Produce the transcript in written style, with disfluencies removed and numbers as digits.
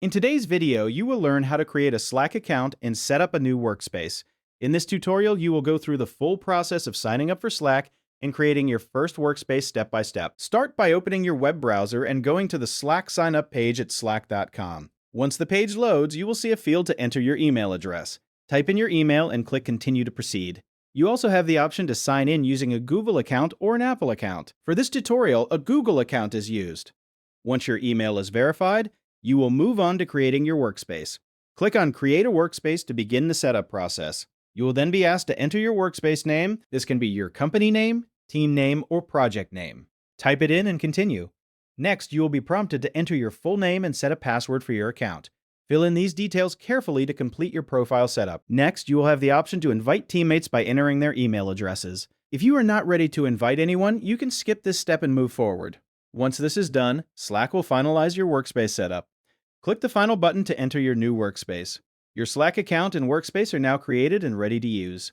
In today's video, you will learn how to create a Slack account and set up a new workspace. In this tutorial, you will go through the full process of signing up for Slack and creating your first workspace step by step. Start by opening your web browser and going to the Slack sign up page at slack.com. Once the page loads, you will see a field to enter your email address. Type in your email and click Continue to proceed. You also have the option to sign in using a Google account or an Apple account. For this tutorial, a Google account is used. Once your email is verified, you will move on to creating your workspace. Click on Create a Workspace to begin the setup process. You will then be asked to enter your workspace name. This can be your company name, team name, or project name. Type it in and continue. Next, you will be prompted to enter your full name and set a password for your account. Fill in these details carefully to complete your profile setup. Next, you will have the option to invite teammates by entering their email addresses. If you are not ready to invite anyone, you can skip this step and move forward. Once this is done, Slack will finalize your workspace setup. Click the final button to enter your new workspace. Your Slack account and workspace are now created and ready to use.